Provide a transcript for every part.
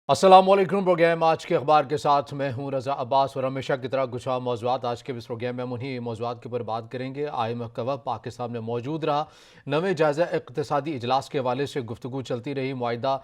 अस्सलामुअलैकुम। प्रोग्राम आज के अखबार के साथ मैं हूं रज़ा अब्बास और हमेशा की तरह कुछ मौज़ूआत आज के इस प्रोग्राम में हम उन्हीं मौज़ूआत के ऊपर बात करेंगे। IMF का वफ़द पाकिस्तान में मौजूद रहा। नवे जायज़ा इक़्तिसादी इजलास के हवाले से गुफ्तगू चलती रही। मुआहिदा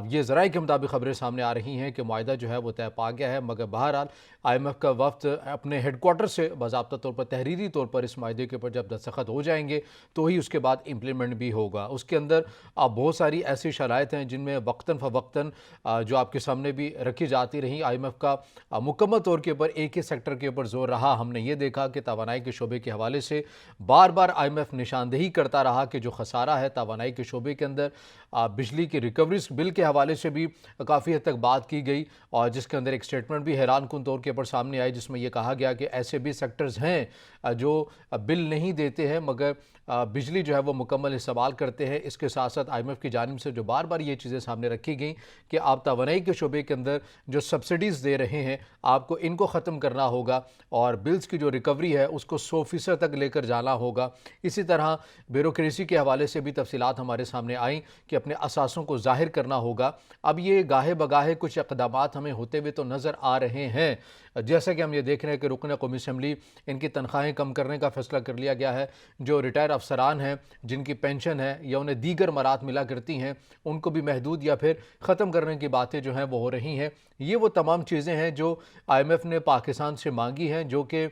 ये ज़राए के मुताबिक खबरें सामने आ रही हैं कि मुआहिदा जो है वो तय पा गया है, मगर बहरहाल IMF का वफ़द अपने हेडक्वार्टर से बाज़ाब्ता तौर पर तहरीरी तौर पर इस मुआहिदे के ऊपर जब दस्तखत हो जाएंगे तो ही उसके बाद इम्प्लीमेंट भी होगा। उसके अंदर बहुत सारी ऐसी शराइत हैं जिनमें वक्तन फ़वक्तन जो आपके सामने भी रखी जाती रही। IMF का मुकम्मल तौर के ऊपर एक ही सेक्टर के ऊपर जोर रहा। हमने ये देखा कि तवानाई के शोबे के हवाले से बार बार IMF निशानदेही करता रहा कि जो खसारा है तवानाई के शोबे के अंदर, बिजली की रिकवरीज बिल के हवाले से भी काफ़ी हद तक बात की गई और जिसके अंदर एक स्टेटमेंट भी हैरान कुन तौर के ऊपर सामने आई, जिसमें यह कहा गया कि ऐसे भी सेक्टर्स हैं जो बिल नहीं देते हैं मगर बिजली जो है वो मुकम्मल इस्तेमाल करते हैं। इसके साथ साथ IMF की जानिब से जो बार बार ये चीज़ें सामने रखी गई कि आप तवानाई के शोबे के अंदर जो सब्सिडीज़ दे रहे हैं आपको इनको ख़त्म करना होगा और बिल्स की जो रिकवरी है उसको 100% तक लेकर जाना होगा। इसी तरह ब्यूरोक्रेसी के हवाले से भी तफसीलात हमारे सामने आई कि अपने असासों को ज़ाहिर करना होगा। अब ये गाहे बगाहे कुछ इक़दामात हमें होते हुए तो नज़र आ रहे हैं, जैसा कि हम ये देख रहे हैं कि रुकन कौमी असम्बली इनकी तनख्वाहें कम करने का फैसला कर लिया गया है। जो रिटायर अफसरान हैं जिनकी पेंशन है या उन्हें दीगर मरात मिला करती हैं उनको भी महदूद या फिर ख़त्म करने की बातें जो हैं वो हो रही हैं। ये वो तमाम चीज़ें हैं जो IMF ने पाकिस्तान से मांगी हैं, जो कि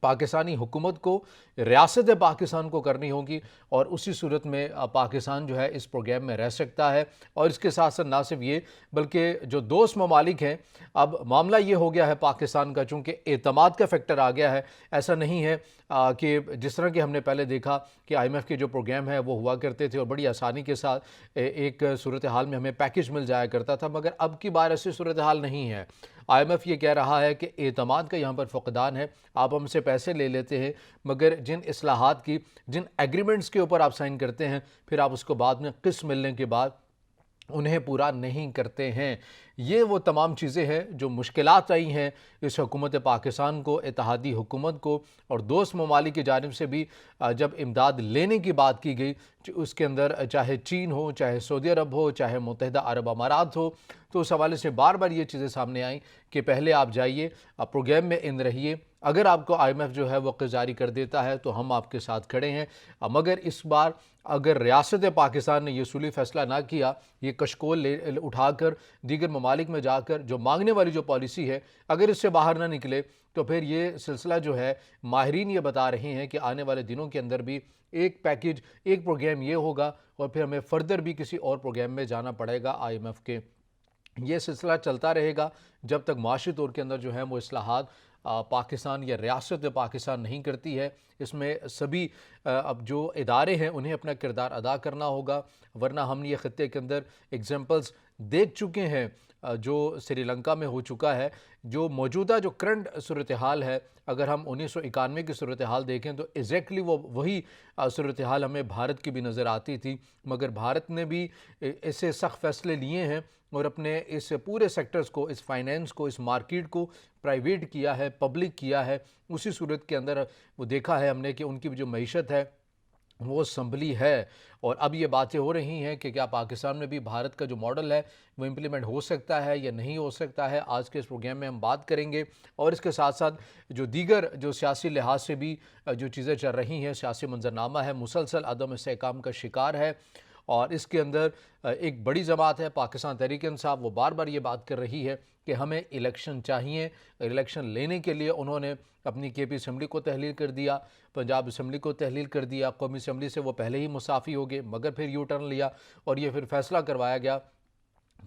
पाकिस्तानी हुकूमत को, रियासत पाकिस्तान को करनी होगी और उसी सूरत में पाकिस्तान जो है इस प्रोग्राम में रह सकता है। और इसके साथ साथ ना सिर्फ ये बल्कि जो दोस्त ममालिक हैं, अब मामला ये हो गया है पाकिस्तान का, चूँकि एतमाद का फैक्टर आ गया है। ऐसा नहीं है कि जिस तरह कि हमने पहले देखा कि IMF के जो प्रोग्राम है वो हुआ करते थे और बड़ी आसानी के साथ एक सूरत हाल में हमें पैकेज मिल जाया करता था, मगर अब की बार ऐसी सूरत हाल नहीं है। IMF ये कह रहा है कि एतमाद का यहाँ पर फ़क़दान है। आप हमसे पैसे ले लेते हैं मगर जिन इस्लाहात की, जिन एग्रीमेंट्स के ऊपर आप साइन करते हैं फिर आप उसको बाद में किस्त मिलने के बाद उन्हें पूरा नहीं करते हैं। ये वो तमाम चीज़ें हैं जो मुश्किलात आई हैं इस हुकूमत पाकिस्तान को, इत्तेहादी हुकूमत को और दोस्त ममालिक की जानिब से भी जब इमदाद लेने की बात की गई, उसके अंदर चाहे चीन हो, चाहे सऊदी अरब हो, चाहे मुत्तहिदा अरब अमारात हो, तो उस हवाले से बार बार ये चीज़ें सामने आई कि पहले आप जाइए, आप प्रोग्राम में इन रहिए, अगर आपको IMF जो है वो क़र्ज़ जारी कर देता है तो हम आपके साथ खड़े हैं। मगर इस बार अगर रियासत पाकिस्तान ने यह सूली फ़ैसला ना किया, ये कशकोल उठाकर दीगर ममालिक में जाकर जो मांगने वाली जो पॉलिसी है अगर इससे बाहर ना निकले तो फिर ये सिलसिला जो है, माहिरीन ये बता रहे हैं कि आने वाले दिनों के अंदर भी एक पैकेज, एक प्रोग्राम ये होगा और फिर हमें फ़र्दर भी किसी और प्रोग्राम में जाना पड़ेगा IMF के। ये सिलसिला चलता रहेगा जब तक माशी तौर के अंदर जो है वो इस्लाहात पाकिस्तान या रियासत पाकिस्तान नहीं करती है। इसमें सभी अब जो इदारे हैं उन्हें अपना किरदार अदा करना होगा, वरना हम ये ख़त्ते के अंदर एग्जाम्पल्स देख चुके हैं जो श्रीलंका में हो चुका है। जो मौजूदा जो करंट सूरत हाल है, अगर हम 1991 की सूरत हाल देखें तो एग्जैक्टली वो वही सूरत हाल हमें भारत की भी नज़र आती थी, मगर भारत ने भी ऐसे सख्त फैसले लिए हैं और अपने इस पूरे सेक्टर्स को, इस फाइनेंस को, इस मार्केट को प्राइवेट किया है, पब्लिक किया है। उसी सूरत के अंदर वो देखा है हमने कि उनकी जो मईशत है वो संभली है। और अब ये बातें हो रही हैं कि क्या पाकिस्तान में भी भारत का जो मॉडल है वो इम्प्लीमेंट हो सकता है या नहीं हो सकता है। आज के इस प्रोग्राम में हम बात करेंगे और इसके साथ साथ जो दीगर जो सियासी लिहाज से भी जो चीज़ें चल रही हैं, सियासी मंजरनामा है मुसलसल अदम इस्तेहकाम का शिकार है। और इसके अंदर एक बड़ी जमात है पाकिस्तान तहरीक-ए-इंसाफ, वो बार बार ये बात कर रही है कि हमें इलेक्शन चाहिए। इलेक्शन लेने के लिए उन्होंने अपनी KP असम्बली को तहलील कर दिया, पंजाब असम्बली को तहलील कर दिया, कौमी असम्बली से वो पहले ही मुसाफ़ी हो गए मगर फिर यू टर्न लिया और ये फिर फैसला करवाया गया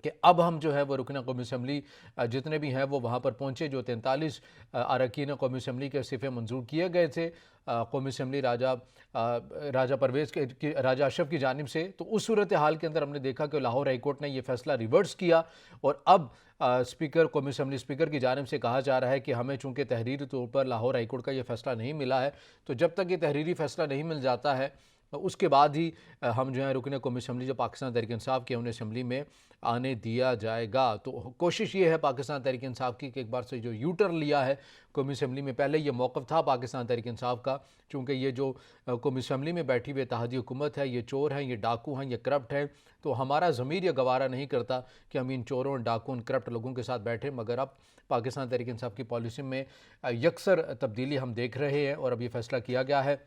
कि अब हम जो है वो रुकन कौमी असम्बली जितने भी हैं वो वहाँ पर पहुँचे। जो 43 अरकान कौमी असम्बली के इस्तीफ़े मंजूर किए गए थे कौमी असम्बली राजा परवेज़ के राजा अशरफ की जानिब से, तो उस सूरत हाल के अंदर हमने देखा कि लाहौर हाई कोर्ट ने यह फ़ैसला रिवर्स किया और अब स्पीकर कौमी असम्बली स्पीकर की जानिब से कहा जा रहा है कि हमें चूँकि तहरीरी तौर पर लाहौर हाई कोर्ट का यह फ़ैसला नहीं मिला है, तो जब तक ये तहरीरी फ़ैसला नहीं मिल जाता है उसके बाद ही हम जो है रुकन कौमी असम्बली जो पाकिस्तान तहरीक इंसाफ के उन्हें असम्बली में आने दिया जाएगा। तो कोशिश ये है पाकिस्तान तहरीक इंसाफ की कि एक बार से जो यू टर्न लिया है कौमी असम्बली में, पहले ये मौक़िफ़ था पाकिस्तान तहरीक इंसाफ का, चूँकि ये जो कौमी असम्बली में बैठी हुई इत्तेहादी हुकूमत है, ये चोर हैं, ये डाकू हैं, ये करप्ट हैं, तो हमारा ज़मीर ये गवारा नहीं करता कि हम इन चोरों, डाकुओं, करप्ट लोगों के साथ बैठे। मगर अब पाकिस्तान तहरीक इंसाफ की पॉलिसी में यकसर तब्दीली हम देख रहे हैं और अब ये फैसला किया गया है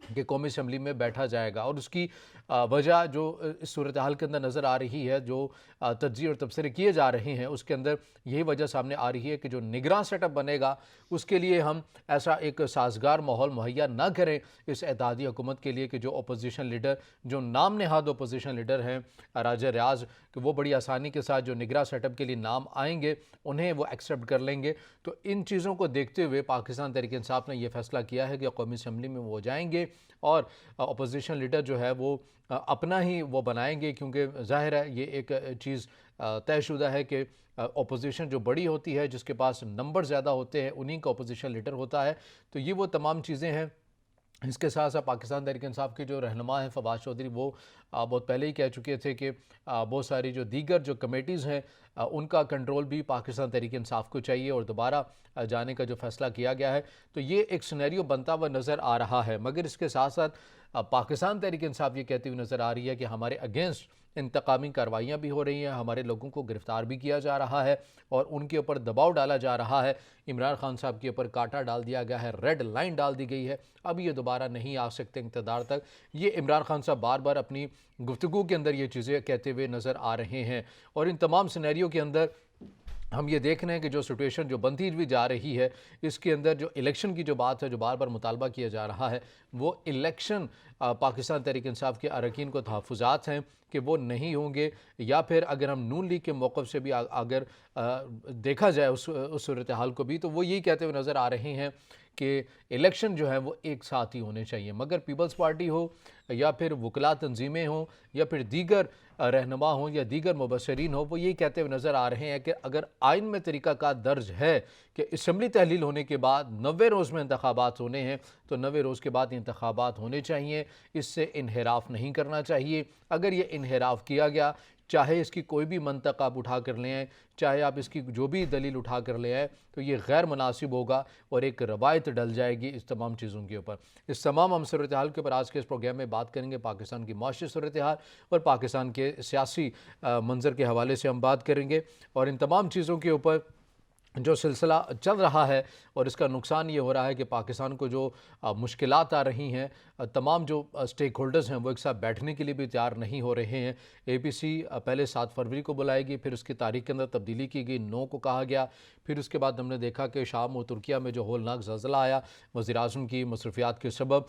कि कौमी असम्बली में बैठा जाएगा। और उसकी वजह जो इस सूरत हाल के अंदर नज़र आ रही है, जो तज्ज़िये और तबसरे किए जा रहे हैं, उसके अंदर यही वजह सामने आ रही है कि जो निगरान सेटअप बनेगा उसके लिए हम ऐसा एक साजगार माहौल मुहैया ना करें इस इत्तेहादी हुकूमत के लिए कि जो अपोजिशन लीडर, जो नाम नहाद अपोजिशन लीडर हैं राजा रियाज, कि वो बड़ी आसानी के साथ जो निगरान सेटअप के लिए नाम आएंगे उन्हें वो एक्सेप्ट कर लेंगे। तो इन चीज़ों को देखते हुए पाकिस्तान तहरीक इंसाफ ने यह फैसला किया है कि कौमी असम्बली में वो जाएंगे और अपोजिशन लीडर जो है वो अपना ही वो बनाएंगे, क्योंकि ज़ाहिर है ये एक चीज़ तयशुदा है कि अपोजिशन जो बड़ी होती है, जिसके पास नंबर ज़्यादा होते हैं, उन्हीं का अपोजिशन लीडर होता है। तो ये वो तमाम चीज़ें हैं। इसके साथ साथ पाकिस्तान तहरीक इंसाफ के जो रहनुमा हैं फवाद चौधरी, वो बहुत पहले ही कह चुके थे कि बहुत सारी जो दीगर जो कमेटीज़ हैं उनका कंट्रोल भी पाकिस्तान तहरीक इंसाफ को चाहिए और दोबारा जाने का जो फ़ैसला किया गया है। तो ये एक सिनेरियो बनता हुआ नज़र आ रहा है। मगर इसके साथ साथ पाकिस्तान तहरीक इंसाफ ये कहती हुई नज़र आ रही है कि हमारे अगेंस्ट इंतकामी कार्रवाइयाँ भी हो रही हैं, हमारे लोगों को गिरफ़्तार भी किया जा रहा है और उनके ऊपर दबाव डाला जा रहा है। इमरान खान साहब के ऊपर कांटा डाल दिया गया है, रेड लाइन डाल दी गई है, अब ये दोबारा नहीं आ सकते इक़्तिदार तक। ये इमरान खान साहब बार बार अपनी गुफ्तगू के अंदर ये चीज़ें कहते हुए नज़र आ रहे हैं। और इन तमाम सिनेरियो के अंदर हम ये देख रहे हैं कि जो सिचुएशन जो बनती भी जा रही है, इसके अंदर जो इलेक्शन की जो बात है, जो बार बार मुतालबा किया जा रहा है, वो इलेक्शन पाकिस्तान तहरीक इंसाफ के अरकान को तहफ़्फ़ुज़ात हैं कि वो नहीं होंगे, या फिर अगर हम नून लीग के मौक़िफ़ से भी अगर देखा जाए उस सूरत हाल को भी, तो वो यही कहते हुए नज़र आ रहे हैं कि इलेक्शन जो है वो एक साथ ही होने चाहिए। मगर पीपल्स पार्टी हो या फिर वकला तंजीमें हों या फिर दीगर रहनुमा हों या दीगर मुबशरीन हो, वो यही कहते हुए नज़र आ रहे हैं कि अगर आइन में तरीक़ाकार दर्ज है कि असम्बली तहलील होने के बाद 90 रोज़ में इंतखाबात होने हैं, तो 90 रोज़ के बाद इंतखाबात होने चाहिए। इससे इन्हिराफ नहीं करना चाहिए। अगर ये इन्हिराफ किया गया, चाहे इसकी कोई भी मंतक आप उठा कर ले आएँ, चाहे आप इसकी जो भी दलील उठा कर ले आएँ, तो ये गैर मुनासिब होगा और एक रवायत डल जाएगी इस तमाम चीज़ों के ऊपर। इस तमाम हम सूरत हाल के ऊपर आज के इस प्रोग्राम में बात करेंगे। पाकिस्तान की माशी सूरत हाल और पाकिस्तान के सियासी मंजर के हवाले से हम बात करेंगे और इन तमाम चीज़ों के ऊपर जो सिलसिला चल रहा है और इसका नुकसान ये हो रहा है कि पाकिस्तान को जो मुश्किलात आ रही हैं, तमाम जो स्टेक होल्डर्स हैं वो एक साथ बैठने के लिए भी तैयार नहीं हो रहे हैं। APC पहले 7 फरवरी को बुलाएगी, फिर उसकी तारीख के अंदर तब्दीली की गई, 9 को कहा गया। फिर उसके बाद हमने देखा कि शाम और तुर्किया में जो होलनाक ज़लज़ला आया, वज़ीर-ए-आज़म की मसरूफियात के सबब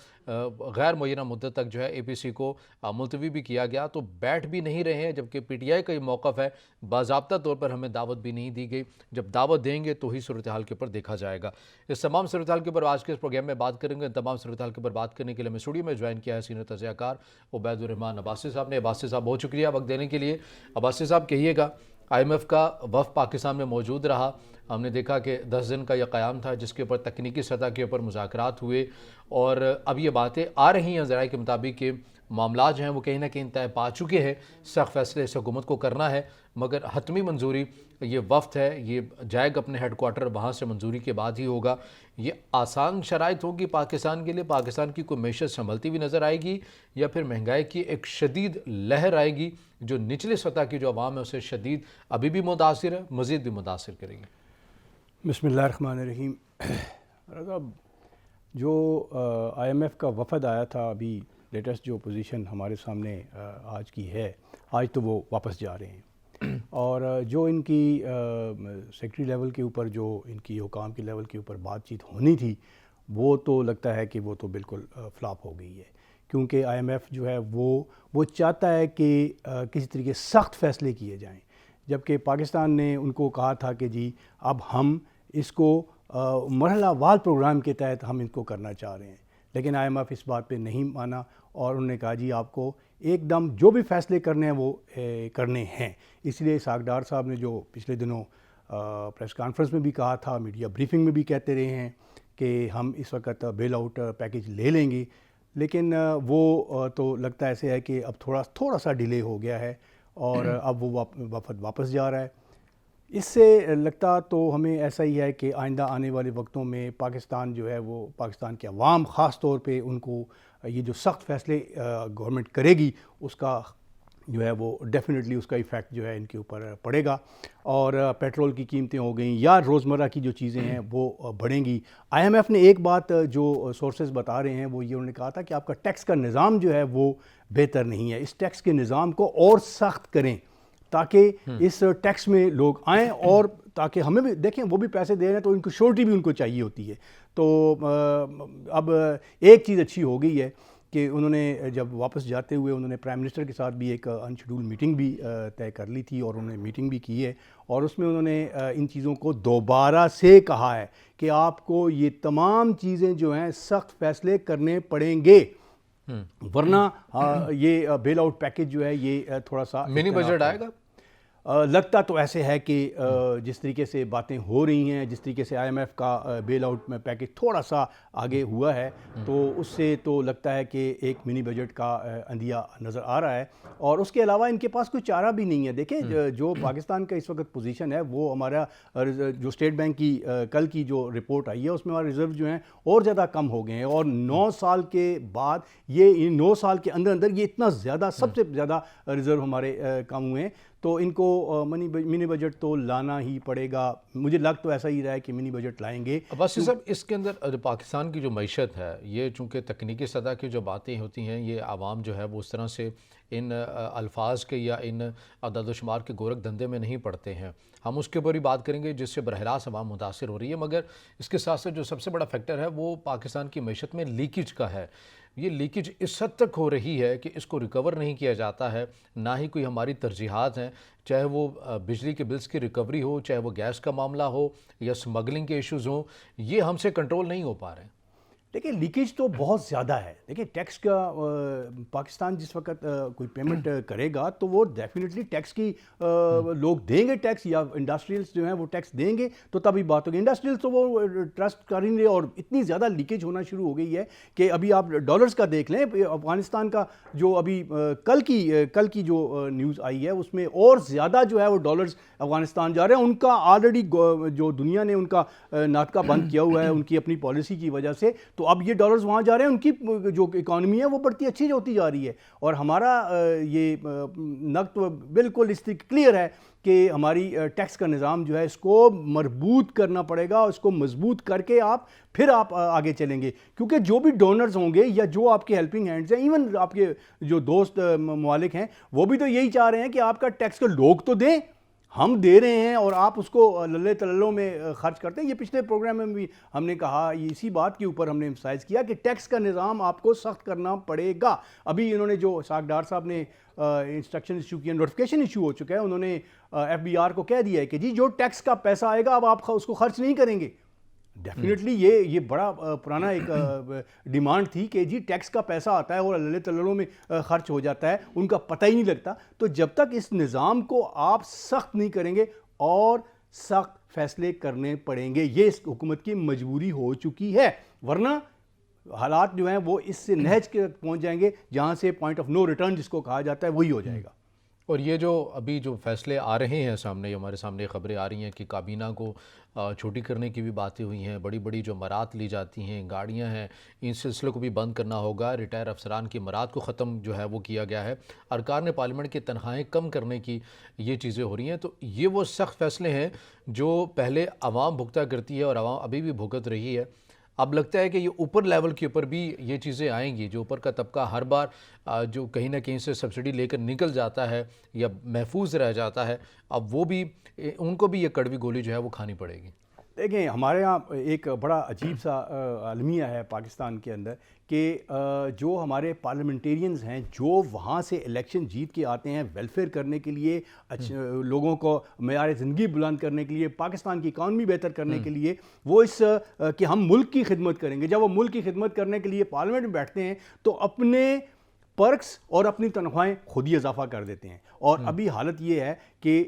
गैर मुय्यना मुद्दत तक जो है APC को मुलतवी भी किया गया। तो बैठ भी नहीं रहे हैं, जबकि PTI का ये मौक़िफ़ है, बाज़ाब्ता तौर पर हमें दावत भी नहीं दी गई। जब दावत देंगे तो ही सूरत हाल के ऊपर देखा जाएगा। इस तमाम सूरत हाल के ऊपर आज के इस प्रोग्राम में बात करेंगे। तमाम सूरत हाल के ऊपर बात करने के लिए मैं स्टूडियो में ज्वाइन किया है सीनियर तज़कियाकार उबैदुर रहमान अब्बासी साहब ने। अब्बासी साहब बहुत शुक्रिया वक्त देने के लिए। अब्बासी साहब कहिएगा, IMF का वफ़द पाकिस्तान में मौजूद रहा, हमने देखा कि 10 दिन का यह क़याम था जिसके ऊपर तकनीकी सतह के ऊपर मुज़ाकरात हुए और अब ये बातें आ रही हैं ज़राए के मुताबिक कि मामला जो हैं वो कहीं ना कहीं तय पा चुके हैं। सख्त फैसले इस हुकूमत को करना है, मगर हतमी मंजूरी ये वफ़द है, ये जाएगा अपने हेडक्वार्टर, वहाँ से मंजूरी के बाद ही होगा। ये आसान शराइत होगी पाकिस्तान के लिए? पाकिस्तान की कोई मैशत संभलती हुई नज़र आएगी या फिर महंगाई की एक शदीद लहर आएगी जो निचली सतह की जो आवाम है उसे शदीद अभी भी मुतासिर है, मज़ीद भी मुतासिर करेगी? बिस्मिल्लाहिर्रहमानिर्रहीम। जो IMF का वफ़द आया था, अभी लेटेस्ट जो पोजीशन हमारे सामने आज की है, आज तो वो वापस जा रहे हैं और जो इनकी सेक्रेटरी लेवल के ऊपर, जो इनकी हुकाम के लेवल के ऊपर बातचीत होनी थी, वो तो लगता है कि वो तो बिल्कुल फ्लॉप हो गई है, क्योंकि IMF जो है वो चाहता है कि किसी तरीके सख्त फ़ैसले किए जाएं, जबकि पाकिस्तान ने उनको कहा था कि जी अब हम इसको मरहलावार प्रोग्राम के तहत हम इनको करना चाह रहे हैं। लेकिन IMF इस बात पे नहीं माना और उन्होंने कहा जी आपको एकदम जो भी फ़ैसले करने हैं वो करने हैं। इसलिए इसहाक़ डार साहब ने जो पिछले दिनों प्रेस कॉन्फ्रेंस में भी कहा था, मीडिया ब्रीफिंग में भी कहते रहे हैं कि हम इस वक्त बेल आउट पैकेज ले लेंगे, لیکن وہ تو لگتا ایسے ہے کہ اب تھوڑا سا ڈیلے ہو گیا ہے اور اب وہ وفد واپس جا رہا ہے. اس سے لگتا تو ہمیں ایسا ہی ہے کہ آئندہ آنے والے وقتوں میں پاکستان جو ہے وہ پاکستان کے عوام خاص طور پہ ان کو یہ جو سخت فیصلے گورنمنٹ کرے گی اس کا جو ہے وہ ڈیفینیٹلی اس کا ایفیکٹ جو ہے ان کے اوپر پڑے گا. اور پیٹرول کی قیمتیں ہو گئیں یا روزمرہ کی جو چیزیں ہیں وہ بڑھیں گی. آئی ایم ایف نے ایک بات جو سورسز بتا رہے ہیں وہ یہ انہوں نے کہا تھا کہ آپ کا ٹیکس کا نظام جو ہے وہ بہتر نہیں ہے, اس ٹیکس کے نظام کو اور سخت کریں تاکہ اس ٹیکس میں لوگ آئیں, اور تاکہ ہمیں بھی دیکھیں وہ بھی پیسے دے رہے ہیں تو ان کو شورٹی بھی ان کو چاہیے ہوتی ہے. تو اب ایک چیز اچھی ہو گئی ہے کہ انہوں نے جب واپس جاتے ہوئے انہوں نے پرائم منسٹر کے ساتھ بھی ایک ان شیڈول میٹنگ بھی طے کر لی تھی, اور انہوں نے میٹنگ بھی کی ہے, اور اس میں انہوں نے ان چیزوں کو دوبارہ سے کہا ہے کہ آپ کو یہ تمام چیزیں جو ہیں سخت فیصلے کرنے پڑیں گے, ورنہ یہ بیل آؤٹ پیکج جو ہے یہ تھوڑا سا منی بجٹ آئے گا. لگتا تو ایسے ہے کہ جس طریقے سے باتیں ہو رہی ہیں, جس طریقے سے آئی ایم ایف کا بیل آؤٹ میں پیکج تھوڑا سا آگے ہوا ہے, تو اس سے تو لگتا ہے کہ ایک منی بجٹ کا اندھیا نظر آ رہا ہے. اور اس کے علاوہ ان کے پاس کوئی چارہ بھی نہیں ہے. دیکھیں جو پاکستان کا اس وقت پوزیشن ہے وہ ہمارا جو اسٹیٹ بینک کی کل کی جو رپورٹ آئی ہے اس میں ہمارے ریزرو جو ہیں اور زیادہ کم ہو گئے ہیں, اور 9 سال کے بعد یہ 9 سال کے اندر یہ اتنا زیادہ سب سے زیادہ ریزرو ہمارے کم ہوئے ہیں. تو ان کو منی بجٹ تو لانا ہی پڑے گا. مجھے لگ تو ایسا ہی رہا ہے کہ منی بجٹ لائیں گے. عباسی صاحب, اس کے اندر پاکستان کی جو معیشت ہے یہ چونکہ تکنیکی سطح کی جو باتیں ہوتی ہیں یہ عوام جو ہے وہ اس طرح سے ان الفاظ کے یا ان اعداد و شمار کے گورکھ دھندے میں نہیں پڑتے ہیں. ہم اس کے اوپر ہی بات کریں گے جس سے براہ راست عوام متاثر ہو رہی ہے, مگر اس کے ساتھ ساتھ جو سب سے بڑا فیکٹر ہے وہ پاکستان کی معیشت میں لیکیج کا ہے. یہ لیکیج اس حد تک ہو رہی ہے کہ اس کو ریکور نہیں کیا جاتا ہے, نہ ہی کوئی ہماری ترجیحات ہیں, چاہے وہ بجلی کے بلز کی ریکوری ہو, چاہے وہ گیس کا معاملہ ہو یا سمگلنگ کے ایشوز ہوں, یہ ہم سے کنٹرول نہیں ہو پا رہے ہیں. دیکھیں لیکیج تو بہت زیادہ ہے. دیکھیں ٹیکس کا پاکستان جس وقت کوئی پیمنٹ کرے گا تو وہ ڈیفینیٹلی ٹیکس کی لوگ دیں گے ٹیکس, یا انڈسٹریلس جو ہیں وہ ٹیکس دیں گے تو تبھی بات ہوگی. انڈسٹریلس تو وہ ٹرسٹ کر ہی رہے, اور اتنی زیادہ لیکیج ہونا شروع ہو گئی ہے کہ ابھی آپ ڈالرز کا دیکھ لیں. افغانستان کا جو ابھی کل کی جو نیوز آئی ہے اس میں اور زیادہ جو ہے وہ ڈالرز افغانستان جا رہے ہیں. ان کا آلریڈی جو دنیا نے ان کا ناطقہ بند کیا ہوا ہے ان کی اپنی پالیسی کی وجہ سے, تو اب یہ ڈالرز وہاں جا رہے ہیں, ان کی جو اکانومی ہے وہ بڑھتی اچھی ہوتی جا رہی ہے. اور ہمارا یہ نقد بالکل اس طرح کلیئر ہے کہ ہماری ٹیکس کا نظام جو ہے اس کو مربوط کرنا پڑے گا, اس کو مضبوط کر کے پھر آپ آگے چلیں گے. کیونکہ جو بھی ڈونرز ہوں گے یا جو آپ کے ہیلپنگ ہینڈز ہیں, ایون آپ کے جو دوست ممالک ہیں, وہ بھی تو یہی چاہ رہے ہیں کہ آپ کا ٹیکس کا لوگ تو دیں, ہم دے رہے ہیں اور آپ اس کو للے تللوں میں خرچ کرتے ہیں. یہ پچھلے پروگرام میں بھی ہم نے کہا, اسی بات کے اوپر ہم نے ایمفسائز کیا کہ ٹیکس کا نظام آپ کو سخت کرنا پڑے گا. ابھی انہوں نے جو اسحاق ڈار صاحب نے انسٹرکشن ایشو کیا, نوٹیفیکیشن ایشو ہو چکا ہے, انہوں نے ایف بی آر کو کہہ دیا ہے کہ جی جو ٹیکس کا پیسہ آئے گا اب آپ اس کو خرچ نہیں کریں گے. ڈیفینیٹلی یہ بڑا پرانا ایک ڈیمانڈ تھی کہ جی ٹیکس کا پیسہ آتا ہے اور اللہ تللوں میں خرچ ہو جاتا ہے, ان کا پتہ ہی نہیں لگتا. تو جب تک اس نظام کو آپ سخت نہیں کریں گے اور سخت فیصلے کرنے پڑیں گے, یہ اس حکومت کی مجبوری ہو چکی ہے, ورنہ حالات جو ہیں وہ اس سے نہج کے پہنچ جائیں گے جہاں سے پوائنٹ آف نو ریٹرن جس کو کہا جاتا ہے وہی ہو جائے گا. اور یہ جو ابھی جو فیصلے آ رہے ہیں سامنے, ہمارے سامنے خبریں آ رہی ہیں کہ کابینہ کو چھوٹی کرنے کی بھی باتیں ہوئی ہیں, بڑی بڑی جو مرات لی جاتی ہیں, گاڑیاں ہیں, ان سلسلے کو بھی بند کرنا ہوگا, ریٹائر افسران کی مرات کو ختم جو ہے وہ کیا گیا ہے, ارکان پارلیمنٹ کی تنخواہیں کم کرنے کی یہ چیزیں ہو رہی ہیں. تو یہ وہ سخت فیصلے ہیں جو پہلے عوام بھگتا کرتی ہے اور عوام ابھی بھی بھگت رہی ہے. اب لگتا ہے کہ یہ اوپر لیول کے اوپر بھی یہ چیزیں آئیں گی, جو اوپر کا طبقہ ہر بار جو کہیں نہ کہیں سے سبسڈی لے کر نکل جاتا ہے یا محفوظ رہ جاتا ہے, اب وہ بھی ان کو بھی یہ کڑوی گولی جو ہے وہ کھانی پڑے گی. دیکھیں ہمارے ہاں ایک بڑا عجیب سا المیہ ہے پاکستان کے اندر کہ جو ہمارے پارلیمنٹیرینز ہیں جو وہاں سے الیکشن جیت کے آتے ہیں ویلفیئر کرنے کے لیے, لوگوں کو معیار زندگی بلند کرنے کے لیے, پاکستان کی اکانومی بہتر کرنے کے لیے, وہ اس کہ ہم ملک کی خدمت کریں گے, جب وہ ملک کی خدمت کرنے کے لیے پارلیمنٹ میں بیٹھتے ہیں تو اپنے پرکس اور اپنی تنخواہیں خود ہی اضافہ کر دیتے ہیں. اور ابھی حالت یہ ہے کہ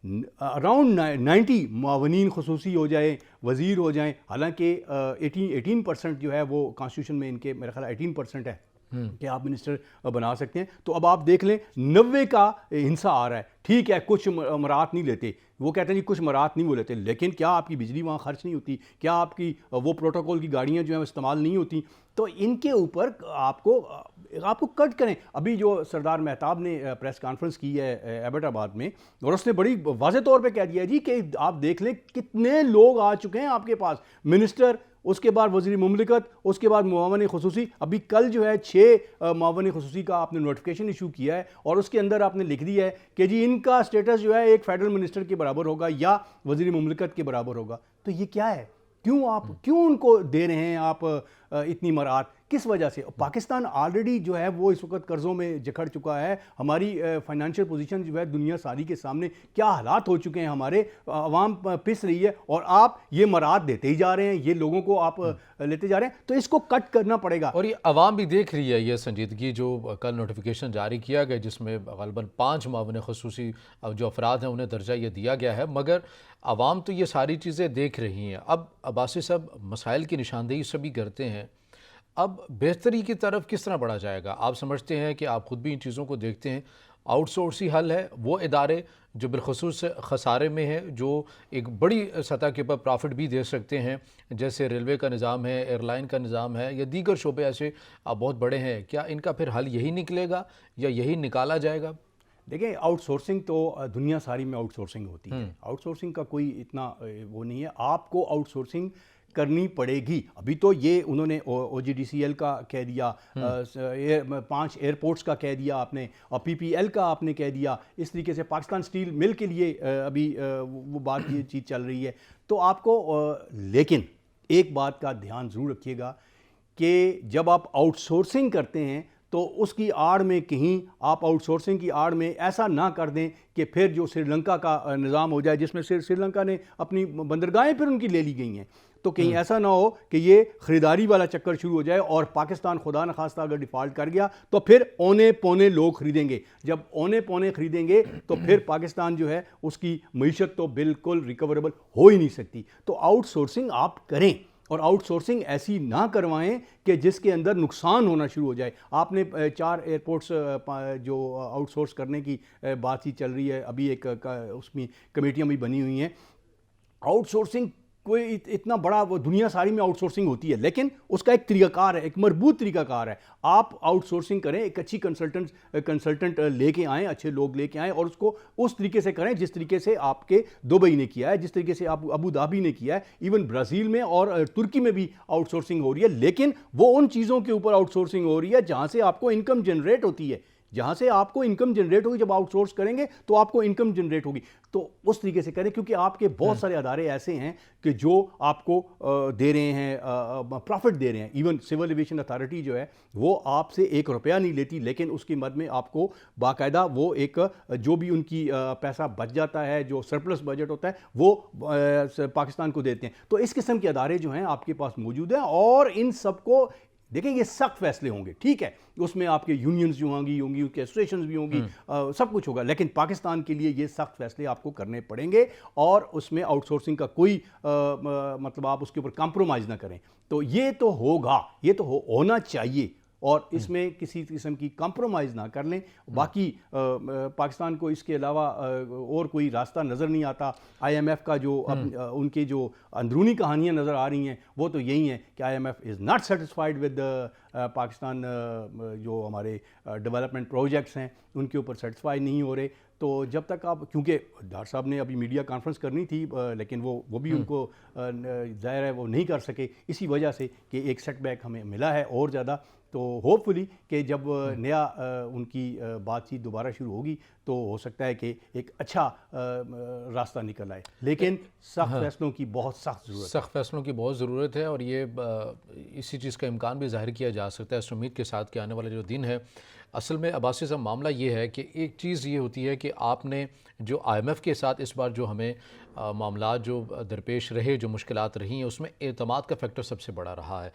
اراؤنڈ 90 معاونین خصوصی ہو جائیں, وزیر ہو جائیں, حالانکہ 18% جو ہے وہ کانسٹیٹیوشن میں ان کے میرا خیال 18% ہے, کہ آپ منسٹر بنا سکتے ہیں. تو اب آپ دیکھ لیں 90 کا ہنسا آ رہا ہے. ٹھیک ہے کچھ مراعات نہیں لیتے, وہ کہتے ہیں جی کچھ مراعات نہیں وہ لیتے, لیکن کیا آپ کی بجلی وہاں خرچ نہیں ہوتی, کیا آپ کی وہ پروٹوکول کی گاڑیاں جو ہیں استعمال نہیں ہوتی؟ تو ان کے اوپر آپ کو کٹ کریں. ابھی جو سردار مہتاب نے پریس کانفرنس کی ہے ایبٹ آباد میں, اور اس نے بڑی واضح طور پہ کہہ دیا جی کہ آپ دیکھ لیں کتنے لوگ آ چکے ہیں آپ کے پاس, منسٹر, اس کے بعد وزیر مملکت, اس کے بعد معاون خصوصی. ابھی کل جو ہے 6 معاون خصوصی کا آپ نے نوٹیفیکیشن ایشو کیا ہے, اور اس کے اندر آپ نے لکھ دیا ہے کہ جی ان کا سٹیٹس جو ہے ایک فیڈرل منسٹر کے برابر ہوگا یا وزیر مملکت کے برابر ہوگا. تو یہ کیا ہے؟ کیوں ان کو دے رہے ہیں آپ اتنی مراعات, کس وجہ سے؟ پاکستان آلریڈی جو ہے وہ اس وقت قرضوں میں جکڑ چکا ہے. ہماری فائنانشیل پوزیشن جو ہے دنیا ساری کے سامنے کیا حالات ہو چکے ہیں, ہمارے عوام پس رہی ہے, اور آپ یہ مراعات دیتے ہی جا رہے ہیں, یہ لوگوں کو آپ لیتے جا رہے ہیں. تو اس کو کٹ کرنا پڑے گا. اور یہ عوام بھی دیکھ رہی ہے یہ سنجیدگی جو کل نوٹیفیکیشن جاری کیا گیا, جس میں غالباً 5 معاون خصوصی جو افراد ہیں انہیں درجہ یہ دیا گیا ہے, مگر عوام تو یہ ساری چیزیں دیکھ رہی ہیں. اب عباسی صاحب مسائل کی نشاندہی سبھی کرتے ہیں, اب بہتری کی طرف کس طرح بڑھا جائے گا؟ آپ سمجھتے ہیں کہ آپ خود بھی ان چیزوں کو دیکھتے ہیں, آؤٹ سورس ہی حل ہے؟ وہ ادارے جو بالخصوص خسارے میں ہیں, جو ایک بڑی سطح کے اوپر پرافٹ بھی دے سکتے ہیں, جیسے ریلوے کا نظام ہے, ایئر لائن کا نظام ہے, یا دیگر شعبے ایسے بہت بڑے ہیں, کیا ان کا پھر حل یہی نکلے گا یا یہی نکالا جائے گا؟ دیکھیں آؤٹ سورسنگ تو دنیا ساری میں آؤٹ سورسنگ ہوتی ہے. آؤٹ سورسنگ کا کوئی اتنا وہ نہیں ہے. آپ کو آؤٹ سورسنگ کرنی پڑے گی. ابھی تو یہ انہوں نے او جی ڈی سی ایل کا کہہ دیا, 5 ایئرپورٹس کا کہہ دیا آپ نے, اور پی پی ایل کا آپ نے کہہ دیا. اس طریقے سے پاکستان سٹیل مل کے لیے ابھی وہ بات یہ چیز چل رہی ہے. تو آپ کو لیکن ایک بات کا دھیان ضرور رکھیے گا کہ جب آپ آؤٹ سورسنگ کرتے ہیں تو اس کی آڑ میں کہیں آپ آؤٹ سورسنگ کی آڑ میں ایسا نہ کر دیں کہ پھر جو سری لنکا کا نظام ہو جائے, جس میں سری لنکا نے اپنی بندرگاہیں پھر ان کی لے لی گئی ہیں. تو کہیں ایسا نہ ہو کہ یہ خریداری والا چکر شروع ہو جائے, اور پاکستان خدا نخواستہ اگر ڈیفالٹ کر گیا تو پھر اونے پونے لوگ خریدیں گے. جب اونے پونے خریدیں گے تو پھر پاکستان جو ہے اس کی معیشت تو بالکل ریکوریبل ہو ہی نہیں سکتی. تو آؤٹ سورسنگ آپ کریں, اور آؤٹ سورسنگ ایسی نہ کروائیں کہ جس کے اندر نقصان ہونا شروع ہو جائے. آپ نے 4 ایئرپورٹس جو آؤٹ سورس کرنے کی بات ہی چل رہی ہے, ابھی ایک اس میں کمیٹیاں بھی بنی ہوئی ہیں. آؤٹ سورسنگ کوئی اتنا بڑا, وہ دنیا ساری میں آؤٹ سورسنگ ہوتی ہے, لیکن اس کا ایک طریقہ کار ہے, ایک مربوط طریقہ کار ہے. آپ آؤٹ سورسنگ کریں, ایک اچھی کنسلٹنٹ لے کے آئیں, اچھے لوگ لے کے آئیں, اور اس کو اس طریقے سے کریں جس طریقے سے آپ کے دبئی نے کیا ہے, جس طریقے سے آپ ابو دھابی نے کیا ہے. ایون برازیل میں اور ترکی میں بھی آؤٹ سورسنگ ہو رہی ہے, لیکن وہ ان چیزوں کے اوپر آؤٹ سورسنگ ہو رہی ہے جہاں سے آپ کو انکم جنریٹ ہوتی ہے. جہاں سے آپ کو انکم جنریٹ ہوگی, جب آؤٹ سورس کریں گے تو آپ کو انکم جنریٹ ہوگی. تو اس طریقے سے کریں, کیونکہ آپ کے بہت سارے ادارے ایسے ہیں کہ جو آپ کو دے رہے ہیں, پرافٹ دے رہے ہیں. ایون سول ایویشن اتھارٹی جو ہے وہ آپ سے 1 روپیہ نہیں لیتی, لیکن اس کی مد میں آپ کو باقاعدہ وہ ایک جو بھی ان کی پیسہ بچ جاتا ہے, جو سرپلس بجٹ ہوتا ہے, وہ پاکستان کو دیتے ہیں. تو اس قسم کے ادارے جو ہیں آپ کے پاس موجود ہیں, اور ان سب کو دیکھیں یہ سخت فیصلے ہوں گے, ٹھیک ہے, اس میں آپ کے یونینز جو ہوں گی, ان کے ایسوسیشنز بھی ہوں گی, سب کچھ ہوگا, لیکن پاکستان کے لیے یہ سخت فیصلے آپ کو کرنے پڑیں گے, اور اس میں آؤٹ سورسنگ کا کوئی مطلب آپ اس کے اوپر کمپرومائز نہ کریں. تو یہ تو ہوگا, یہ تو ہونا چاہیے, اور اس میں کسی قسم کی کمپرومائز نہ کر لیں. باقی پاکستان کو اس کے علاوہ اور کوئی راستہ نظر نہیں آتا. آئی ایم ایف کا جو ان کے جو اندرونی کہانیاں نظر آ رہی ہیں وہ تو یہی ہیں کہ I M F is not satisfied with Pakistan, جو ہمارے ڈیولپمنٹ پروجیکٹس ہیں ان کے اوپر سیٹسفائی نہیں ہو رہے. تو جب تک آپ, کیونکہ ڈاکٹر صاحب نے ابھی میڈیا کانفرنس کرنی تھی, لیکن وہ بھی ان کو ظاہر ہے وہ نہیں کر سکے, اسی وجہ سے کہ ایک سیٹ بیک ہمیں ملا ہے اور زیادہ. تو ہوپ فلی کہ جب نیا ان کی بات چیت دوبارہ شروع ہوگی تو ہو سکتا ہے کہ ایک اچھا راستہ نکل آئے, لیکن سخت فیصلوں کی بہت سخت فیصلوں کی بہت ضرورت ہے, اور یہ اسی چیز کا امکان بھی ظاہر کیا جا سکتا ہے اس امید کے ساتھ کہ آنے والا جو دن ہے. اصل میں عباسی صاحب معاملہ یہ ہے کہ ایک چیز یہ ہوتی ہے کہ آپ نے جو آئی ایم ایف کے ساتھ اس بار جو ہمیں मामलात जो दरपेश रहे, जो मुश्किलात रही हैं, उसमें एतमाद का फैक्टर सबसे बड़ा रहा है।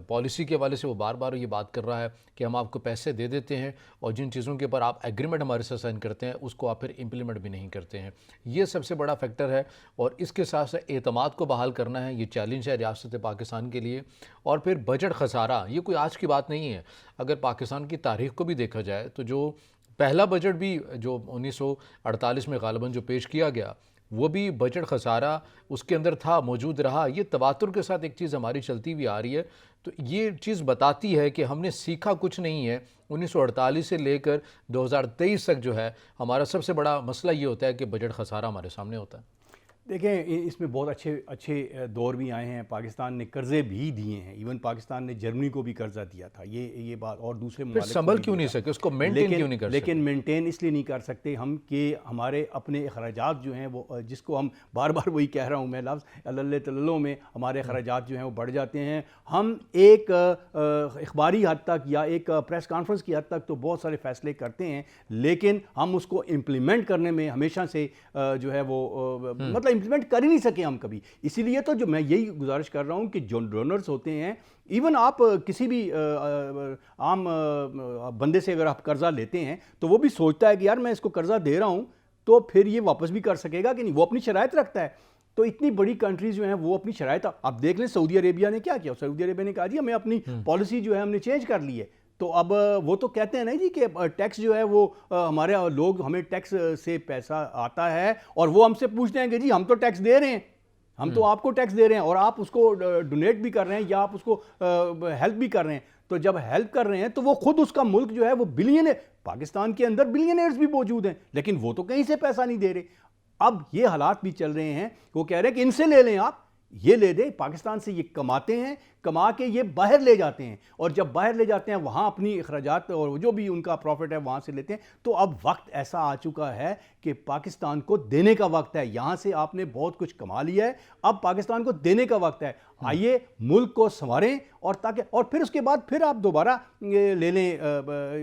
पॉलिसी के हवाले से वो बार बार ये बात कर रहा है कि हम आपको पैसे दे देते हैं और जिन चीज़ों के ऊपर आप एग्रीमेंट हमारे साथ साइन करते हैं उसको आप फिर इम्प्लीमेंट भी नहीं करते हैं। ये सबसे बड़ा फैक्टर है और इसके साथ साथ एतमाद को बहाल करना है, ये चैलेंज है रियासत पाकिस्तान के लिए। और फिर बजट खसारा, ये कोई आज की बात नहीं है। अगर पाकिस्तान की तारीख़ को भी देखा जाए तो जो पहला बजट भी जो 1948 में ग़ालिबन जो पेश किया गया, वो भी बजट खसारा उसके अंदर था, मौजूद रहा। ये तवातुर के साथ एक चीज़ हमारी चलती हुई आ रही है, तो ये चीज़ बताती है कि हमने सीखा कुछ नहीं है। 1948 से लेकर 2023 तक जो है हमारा सबसे बड़ा मसला ये होता है कि बजट खसारा हमारे सामने होता है। देखें, इसमें बहुत अच्छे दौर भी आए हैं। पाकिस्तान ने कर्ज़े भी दिए हैं, इवन पाकिस्तान ने जर्मनी को भी कर्ज़ा दिया था, ये बात, और दूसरे फिर ममालिक को संभल भी क्यों नहीं दिया। सके, उसको मेंटेन क्यों नहीं कर लेकिन सके? मेंटेन इसलिए नहीं कर सकते हम कि हमारे अपने अखराजात जो हैं वो, जिसको हम बार बार वही कह रहा हूँ मैं लफ्ज़, अल्ल तल्लो में हमारे अखराजात जो हैं वो बढ़ जाते हैं। हम एक इखबारी हद तक या एक प्रेस कॉन्फ्रेंस की हद तक तो बहुत सारे फ़ैसले करते हैं, लेकिन हम उसको इम्प्लीमेंट करने में हमेशा से जो है वो मतलब इम्प्लीमेंट कर ही नहीं सके हम कभी। इसीलिए तो जो मैं यही गुजारिश कर रहा हूँ कि जो डोनर्स होते हैं, इवन आप किसी भी आम बंदे से अगर आप कर्ज़ा लेते हैं तो वो भी सोचता है कि यार मैं इसको कर्ज़ा दे रहा हूँ तो फिर ये वापस भी कर सकेगा कि नहीं, वो अपनी शराइत रखता है। तो इतनी बड़ी कंट्रीज जो हैं वो अपनी शराइत, आप देख लें सऊदी अरेबिया ने क्या किया। सऊदी अरेबिया ने कहा जी हमें अपनी पॉलिसी जो है हमने चेंज कर ली है। तो अब वो तो कहते हैं ना जी कि टैक्स जो है वो हमारे लोग, हमें टैक्स से पैसा आता है और वो हमसे पूछते हैं कि जी हम तो टैक्स दे रहे हैं, हम तो आपको टैक्स दे रहे हैं और आप उसको डोनेट भी कर रहे हैं या आप उसको हेल्प भी कर रहे हैं। तो जब हेल्प कर रहे हैं तो वो खुद, उसका मुल्क जो है वो बिलियनर, पाकिस्तान के अंदर बिलियनर्स भी मौजूद हैं, लेकिन वो तो कहीं से पैसा नहीं दे रहे। अब ये हालात भी चल रहे हैं, वो कह रहे हैं कि इनसे ले लें, आप ये ले दे। पाकिस्तान से ये कमाते हैं, कमा के ये बाहर ले जाते हैं और जब बाहर ले जाते हैं वहाँ अपनी अखराजात और जो भी उनका प्रॉफिट है वहाँ से लेते हैं। तो अब वक्त ऐसा आ चुका है कि पाकिस्तान को देने का वक्त है। यहाँ से आपने बहुत कुछ कमा लिया है, अब पाकिस्तान को देने का वक्त है। आइए मुल्क को संवारें और ताकि, और फिर उसके बाद फिर आप दोबारा ले लें,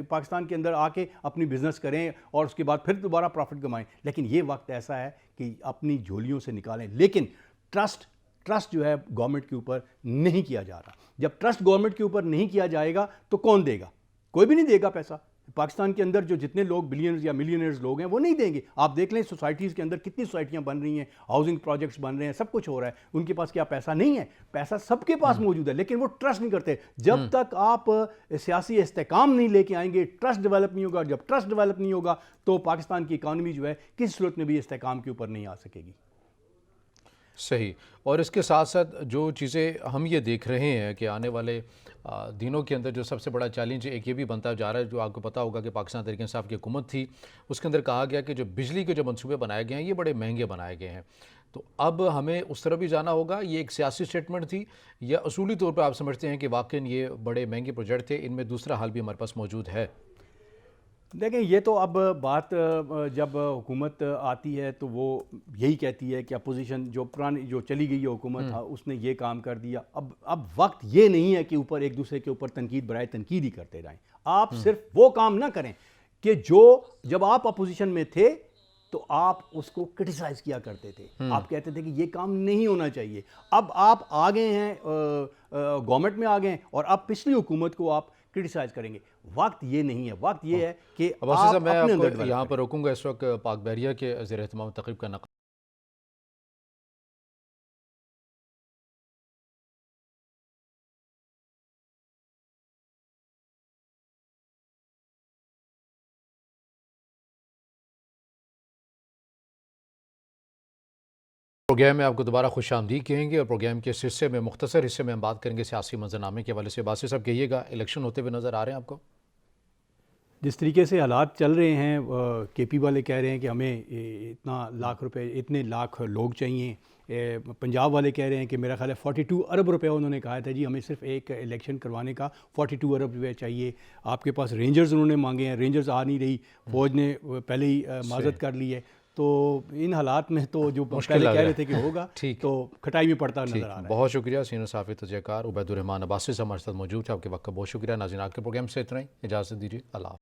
पाकिस्तान के अंदर आके अपनी बिजनेस करें और उसके बाद फिर दोबारा प्रॉफिट कमाएं। लेकिन ये वक्त ऐसा है कि अपनी झोलियों से निकालें। लेकिन ट्रस्ट जो है गवर्नमेंट के ऊपर नहीं किया जा रहा। जब ट्रस्ट गवर्नमेंट के ऊपर नहीं किया जाएगा तो कौन देगा? कोई भी नहीं देगा पैसा। पाकिस्तान के अंदर जो जितने लोग बिलियनर्स या मिलियनर्स लोग हैं वो नहीं देंगे। आप देख लें सोसाइटीज़ के अंदर कितनी सोसाइटियां बन रही हैं, हाउसिंग प्रोजेक्ट्स बन रहे हैं, सब कुछ हो रहा है। उनके पास क्या पैसा नहीं है? पैसा सबके पास मौजूद है, लेकिन वो ट्रस्ट नहीं करते। जब तक आप सियासी इस्तेकाम नहीं लेके आएंगे, ट्रस्ट डेवलप नहीं होगा। जब ट्रस्ट डेवलप नहीं होगा तो पाकिस्तान की इकानमी जो है किसी सूरत में भी इस्तेकाम के ऊपर नहीं आ सकेगी। सही। और इसके साथ साथ जो चीज़ें हम ये देख रहे हैं कि आने वाले दिनों के अंदर जो सबसे बड़ा चैलेंज एक ये भी बनता जा रहा है, जो आपको पता होगा कि पाकिस्तान तहरीक इंसाफ की हुकूमत थी, उसके अंदर कहा गया कि जो बिजली के जो मंसूबे बनाए गए हैं ये बड़े महंगे बनाए गए हैं। तो अब हमें उस तरफ भी जाना होगा। ये एक सियासी स्टेटमेंट थी या असूली तौर पर आप समझते हैं कि वाकई ये बड़े महंगे प्रोजेक्ट थे, इनमें दूसरा हल भी हमारे पास मौजूद है? देखें, ये तो अब बात जब हुकूमत आती है तो वो यही कहती है कि अपोजिशन जो पुरानी जो चली गई हुकूमत था उसने ये काम कर दिया। अब वक्त ये नहीं है कि ऊपर एक दूसरे के ऊपर तनकीद बराए तनकीद ही करते रहें। आप सिर्फ वो काम ना करें कि जो जब आप अपोजिशन में थे तो आप उसको क्रिटिसाइज़ किया करते थे, आप कहते थे कि ये काम नहीं होना चाहिए। अब आप आ गए हैं, गवर्नमेंट में आ गए हैं और अब पिछली हुकूमत को आप क्रिटिसाइज करेंगे। वक्त ये नहीं है, वक्त ये है कि आप मैं अपने आपको यहाँ पर रोकूंगा। इस वक्त पाक बहरिया के ज़ेर एहतमाम तक़रीब का नक़ल प्रोग्राम में आपको दोबारा खुशामदीद कहेंगे और प्रोग्राम के इस हिस्से में, मुख्तसर हिस्से में हम बात करेंगे सियासी मंजरनामे के हवाले से। बासी साहब कहिएगा, इलेक्शन होते हुए नज़र आ रहे हैं आपको? जिस तरीके से हालात चल रहे हैं, केपी वाले कह रहे हैं कि हमें इतना लाख रुपए, इतने लाख लोग चाहिए। पंजाब वाले कह रहे हैं कि मेरा ख्याल है 42 अरब रुपए उन्होंने कहा था जी हमें सिर्फ एक इलेक्शन करवाने का 42 अरब रुपए चाहिए। आपके पास रेंजर्स उन्होंने मांगे हैं, रेंजर्स आ नहीं रही, फौज ने पहले ही माजत कर ली है। तो इन हालात में तो जो पहले कह रहे थे कि होगा तो खटाई में पड़ता नजर आ रहा है। बहुत शुक्रिया सीनियर सहाफ़ी तजज़ियाकार उबैदुर रहमान अब्बासी साहब हमारे साथ मौजूद है। आपके वक्त का बहुत शुक्रिया। नाज़रीन, आज के प्रोग्राम से इतना ही, इजाज़त दीजिए। अल्लाह।